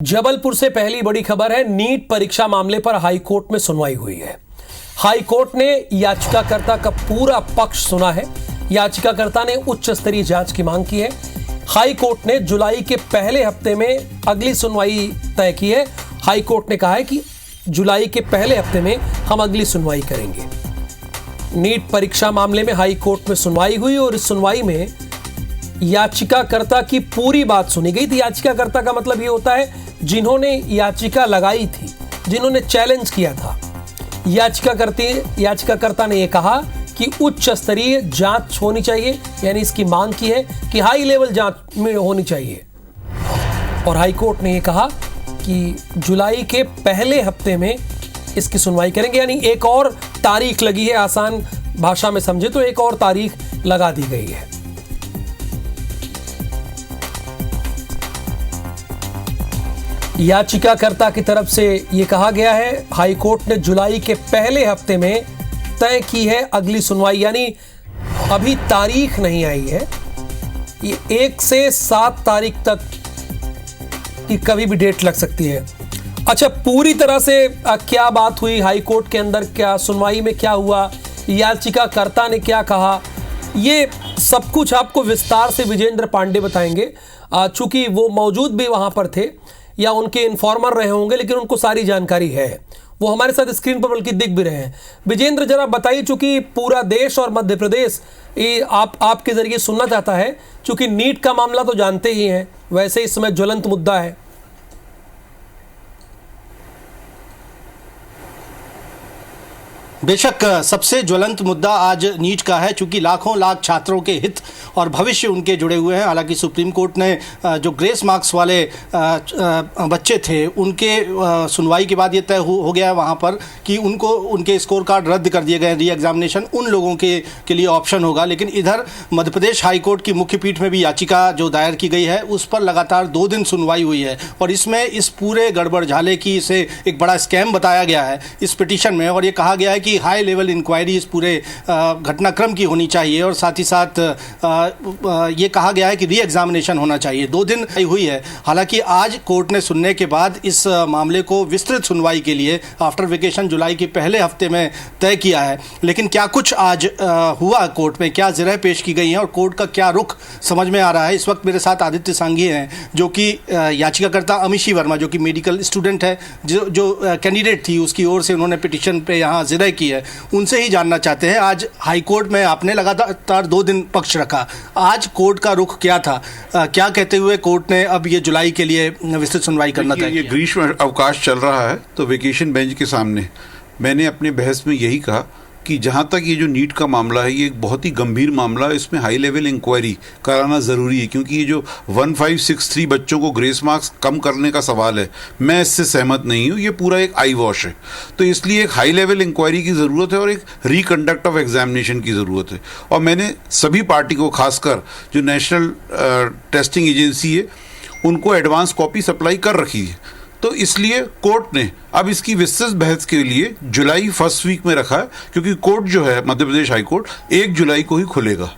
जबलपुर से पहली बड़ी खबर है। नीट परीक्षा मामले पर हाईकोर्ट में सुनवाई हुई है। हाईकोर्ट ने याचिकाकर्ता का पूरा पक्ष सुना है। याचिकाकर्ता ने उच्च स्तरीय जांच की मांग की है। हाईकोर्ट ने जुलाई के पहले हफ्ते में अगली सुनवाई तय की है। हाईकोर्ट ने कहा है कि जुलाई के पहले हफ्ते में हम अगली सुनवाई करेंगे। नीट परीक्षा मामले में हाईकोर्ट में सुनवाई हुई और इस सुनवाई में याचिकाकर्ता की पूरी बात सुनी गई थी। याचिकाकर्ता का मतलब यह होता है जिन्होंने याचिका लगाई थी, जिन्होंने चैलेंज किया था। याचिकाकर्ता ने यह कहा कि उच्च स्तरीय जांच होनी चाहिए, यानी इसकी मांग की है कि हाई लेवल जांच में होनी चाहिए। और हाईकोर्ट ने यह कहा कि जुलाई के पहले हफ्ते में इसकी सुनवाई करेंगे, यानी एक और तारीख लगी है। आसान भाषा में समझे तो एक और तारीख लगा दी गई है। याचिकाकर्ता की तरफ से यह कहा गया है हाईकोर्ट ने जुलाई के पहले हफ्ते में तय की है अगली सुनवाई, यानी अभी तारीख नहीं आई है। ये 1 से 7 तारीख तक की कभी भी डेट लग सकती है। अच्छा, पूरी तरह से क्या बात हुई हाईकोर्ट के अंदर, क्या सुनवाई में क्या हुआ, याचिकाकर्ता ने क्या कहा, ये सब कुछ आपको विस्तार से विजेंद्र पांडे बताएंगे। चूंकि वो मौजूद भी वहां पर थे या उनके इन्फॉर्मर रहे होंगे, लेकिन उनको सारी जानकारी है। वो हमारे साथ स्क्रीन पर बल्कि दिख भी रहे हैं। विजेंद्र, जरा बताइए, चूंकि पूरा देश और मध्य प्रदेश ये आपके जरिए सुनना चाहता है, चूंकि नीट का मामला तो जानते ही हैं, वैसे इस समय ज्वलंत मुद्दा है। बेशक सबसे ज्वलंत मुद्दा आज नीट का है, चूंकि लाखों लाख छात्रों के हित और भविष्य उनके जुड़े हुए हैं। हालांकि सुप्रीम कोर्ट ने जो ग्रेस मार्क्स वाले बच्चे थे उनके सुनवाई के बाद ये तय हो गया है वहाँ पर कि उनको उनके स्कोर कार्ड रद्द कर दिए गए। री एग्जामिनेशन उन लोगों के लिए ऑप्शन होगा। लेकिन इधर मध्य प्रदेश हाई कोर्ट की मुख्य पीठ में भी याचिका जो दायर की गई है उस पर लगातार 2 दिन सुनवाई हुई है और इसमें इस पूरे गड़बड़ झाले की इसे एक बड़ा स्कैम बताया गया है इस पिटीशन में। और ये कहा गया है कि हाई लेवल इंक्वायरी इस पूरे घटनाक्रम की होनी चाहिए और साथ ही साथ ये कहा गया है कि री एग्जामिनेशन होना चाहिए। 2 दिन हुई है। हालांकि आज कोर्ट ने सुनने के बाद इस मामले को विस्तृत सुनवाई के लिए आफ्टर वेकेशन जुलाई के पहले हफ्ते में तय किया है। लेकिन क्या कुछ आज हुआ कोर्ट में, क्या ज़िरह पेश की गई हैं और कोर्ट का क्या रुख समझ में आ रहा है। इस वक्त मेरे साथ आदित्य सांघी हैं जो कि याचिकाकर्ता अमीशी वर्मा जो कि मेडिकल स्टूडेंट है, जो कैंडिडेट थी उसकी ओर से उन्होंने पिटीशन पे यहाँ ज़िरह की है, उनसे ही जानना चाहते हैं। आज हाई कोर्ट में आपने लगातार 2 दिन पक्ष रखा, आज कोर्ट का रुख क्या था, क्या कहते हुए कोर्ट ने अब ये जुलाई के लिए विस्तृत सुनवाई करना तय किया? ये ग्रीष्म अवकाश चल रहा है तो वेकेशन बेंच के सामने मैंने अपने बहस में यही कहा कि जहाँ तक ये जो नीट का मामला है ये एक बहुत ही गंभीर मामला है। इसमें हाई लेवल इंक्वायरी कराना ज़रूरी है क्योंकि ये जो 1563 बच्चों को ग्रेस मार्क्स कम करने का सवाल है, मैं इससे सहमत नहीं हूँ। ये पूरा एक आई वॉश है, तो इसलिए एक हाई लेवल इंक्वायरी की ज़रूरत है और एक रिकंडक्ट ऑफ एग्जामिनेशन की ज़रूरत है। और मैंने सभी पार्टी को, खासकर जो नेशनल टेस्टिंग एजेंसी है, उनको एडवांस कॉपी सप्लाई कर रखी है। तो इसलिए कोर्ट ने अब इसकी विस्तृत बहस के लिए जुलाई फर्स्ट वीक में रखा है क्योंकि कोर्ट जो है मध्य प्रदेश हाई कोर्ट 1 जुलाई को ही खुलेगा।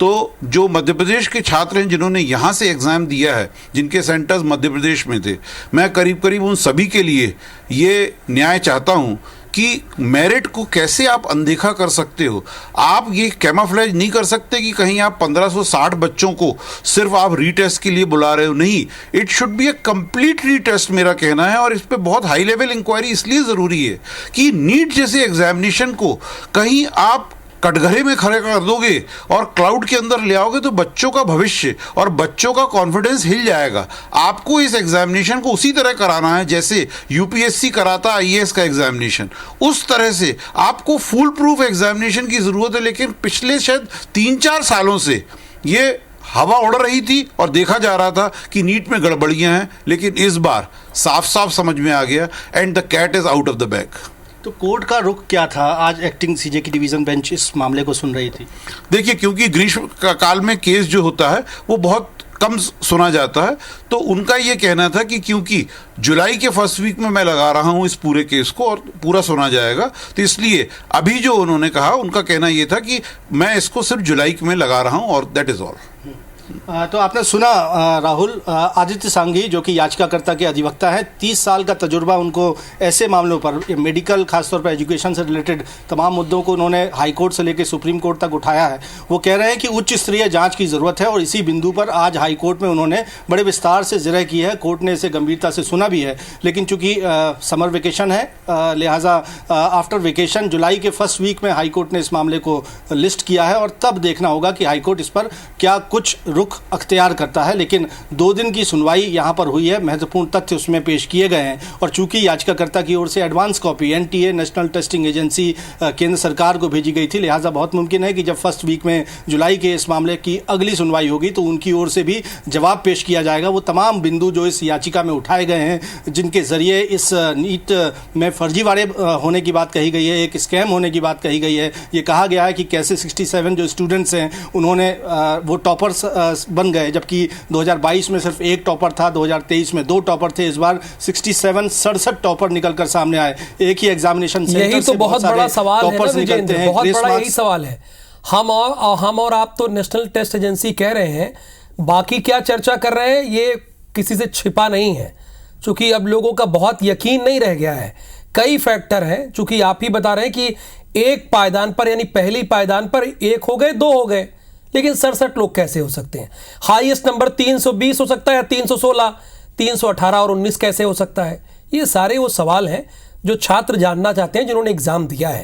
तो जो मध्य प्रदेश के छात्र हैं जिन्होंने यहाँ से एग्ज़ाम दिया है, जिनके सेंटर्स मध्य प्रदेश में थे, मैं करीब करीब उन सभी के लिए ये न्याय चाहता हूँ कि मेरिट को कैसे आप अनदेखा कर सकते हो। आप ये कैमोफ्लेज नहीं कर सकते कि कहीं आप 1560 बच्चों को सिर्फ आप रीटेस्ट के लिए बुला रहे हो। नहीं, it should be A complete retest, मेरा कहना है। और इस पे बहुत हाई लेवल इंक्वायरी इसलिए ज़रूरी है कि नीट जैसे एग्जामिनेशन को कहीं आप कटघरे में खड़े कर दोगे और क्लाउड के अंदर ले आओगे तो बच्चों का भविष्य और बच्चों का कॉन्फिडेंस हिल जाएगा। आपको इस एग्जामिनेशन को उसी तरह कराना है जैसे यूपीएससी कराता आईएएस का एग्जामिनेशन, उस तरह से आपको फुल प्रूफ एग्जामिनेशन की ज़रूरत है। लेकिन पिछले शायद 3-4 सालों से ये हवा उड़ रही थी और देखा जा रहा था कि नीट में गड़बड़ियाँ हैं, लेकिन इस बार साफ साफ समझ में आ गया and the cat is out of the bag. तो कोर्ट का रुख क्या था? आज एक्टिंग सीजे की डिवीज़न बेंच इस मामले को सुन रही थी। देखिए, क्योंकि ग्रीष्म काल में केस जो होता है वो बहुत कम सुना जाता है, तो उनका ये कहना था कि क्योंकि जुलाई के फर्स्ट वीक में मैं लगा रहा हूँ इस पूरे केस को और पूरा सुना जाएगा, तो इसलिए अभी जो उन्होंने कहा, उनका कहना ये था कि मैं इसको सिर्फ जुलाई में लगा रहा हूँ और दैट इज़ ऑल। तो आपने सुना राहुल, आदित्य सांघी जो कि याचिकाकर्ता के अधिवक्ता हैं, 30 साल का तजुर्बा उनको ऐसे मामलों पर, मेडिकल खासतौर पर एजुकेशन से रिलेटेड तमाम मुद्दों को उन्होंने हाई कोर्ट से लेकर सुप्रीम कोर्ट तक उठाया है। वो कह रहे हैं कि उच्च स्तरीय जांच की ज़रूरत है और इसी बिंदु पर आज हाई कोर्ट में उन्होंने बड़े विस्तार से जिरह की है। कोर्ट ने इसे गंभीरता से सुना भी है, लेकिन चूंकि समर वेकेशन है, लिहाजा आफ्टर वेकेशन जुलाई के फर्स्ट वीक में हाई कोर्ट ने इस मामले को लिस्ट किया है और तब देखना होगा कि हाई कोर्ट इस पर क्या कुछ रुख अख्तियार करता है। लेकिन 2 दिन की सुनवाई यहाँ पर हुई है, महत्वपूर्ण तथ्य उसमें पेश किए गए हैं और चूंकि याचिकाकर्ता की ओर से advance copy NTA national testing agency केंद्र सरकार को भेजी गई थी, लिहाजा बहुत मुमकिन है कि जब फर्स्ट वीक में जुलाई के इस मामले की अगली सुनवाई होगी तो उनकी ओर से भी जवाब पेश किया जाएगा। वो तमाम बिंदु जो इस याचिका में उठाए गए हैं, जिनके जरिए इस नीट में फर्जीवाड़े होने की बात कही गई है, एक स्कैम होने की बात कही गई है, ये कहा गया है कि कैसे 67 जो स्टूडेंट्स हैं उन्होंने वो टॉपर्स बन गए, जबकि 2022 में सिर्फ 1 टॉपर था, 2023 में 2 टॉपर थे, इस बार 67 टॉपर निकलकर सामने आए। एक ही एग्जामिनेशन सेंटर यही तो बहुत बड़ा सवाल है ना विजेंद्र, बहुत बड़ा यही सवाल है। हम और आप तो नेशनल टेस्ट एजेंसी कह रहे हैं, बाकी क्या चर्चा कर रहे हैं ये किसी से छिपा नहीं है, चूंकि अब लोगों का बहुत यकीन नहीं रह गया है। कई फैक्टर हैं, चूंकि आप ही बता रहे हैं कि एक पायदान पर, यानी पहली पायदान पर 1 हो गए, 2 हो गए, लेकिन 67 लोग कैसे हो सकते हैं? हाईएस्ट नंबर 320 हो सकता है, 316, 318 और 19 कैसे हो सकता है? ये सारे वो सवाल हैं जो छात्र जानना चाहते हैं जिन्होंने एग्जाम दिया है।